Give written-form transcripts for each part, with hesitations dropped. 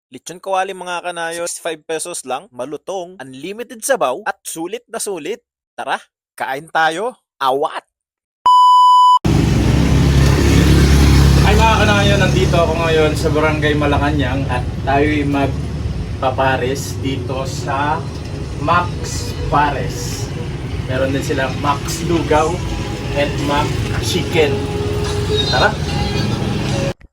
Lechon kawali mga kanayon, 65 pesos lang, malutong, unlimited sabaw, at sulit na sulit. Tara, kain tayo. Awat! Ay mga kanayon, nandito ako ngayon sa Barangay Malacanang at tayo'y magpapares dito sa Max Pares. Meron din sila Max Lugaw at Max Chicken. Tara!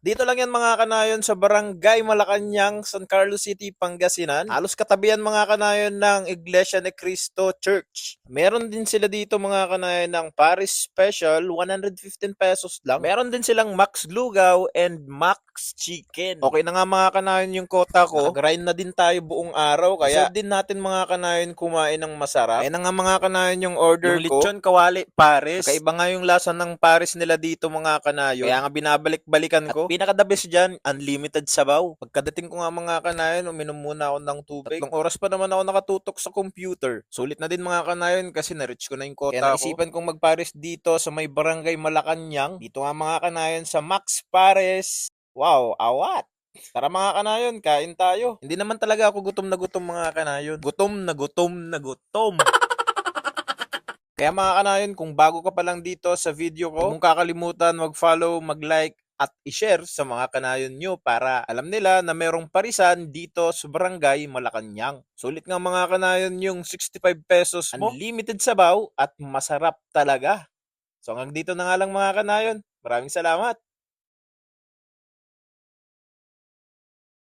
Dito lang yan mga kanayon sa Barangay Malacanang, San Carlos City, Pangasinan. Halos katabihan mga kanayon ng Iglesia ni Cristo Church. Meron din sila dito mga kanayon ng Paris Special, 115 pesos lang. Meron din silang Max Lugaw and Max Chicken. Okay na nga mga kanayon yung kota ko. Nakagrind na din tayo buong araw kaya din natin mga kanayon kumain ng masarap. Kaya na nga mga kanayon yung order ko. Lechon kawali Paris. Kakaiba nga yung lasa ng Paris nila dito mga kanayon. Kaya nga binabalik-balikan ko. Pinaka-the best dyan, unlimited sabaw. Pagkadating ko nga mga kanayon, uminom muna ako ng tubig. 3 oras pa naman ako nakatutok sa computer. Sulit na din mga kanayon kasi na-reach ko na yung kota ko. Kaya naisipan kong mag-Paris dito sa may Barangay Malacanang. Dito nga mga kanayon sa Max Pares. Wow, awat! Tara mga kanayon, kain tayo. Hindi naman talaga ako gutom na gutom mga kanayon. Gutom na gutom na gutom. Kaya mga kanayon, kung bago ka pa lang dito sa video ko, huwag mong kakalimutan mag-follow, mag-like, at i-share sa mga kanayon nyo para alam nila na merong parisan dito sa Barangay Malacanang. Sulit nga mga kanayon yung 65 pesos mo, unlimited sabaw at masarap talaga. So hanggang dito na nga lang mga kanayon. Maraming salamat!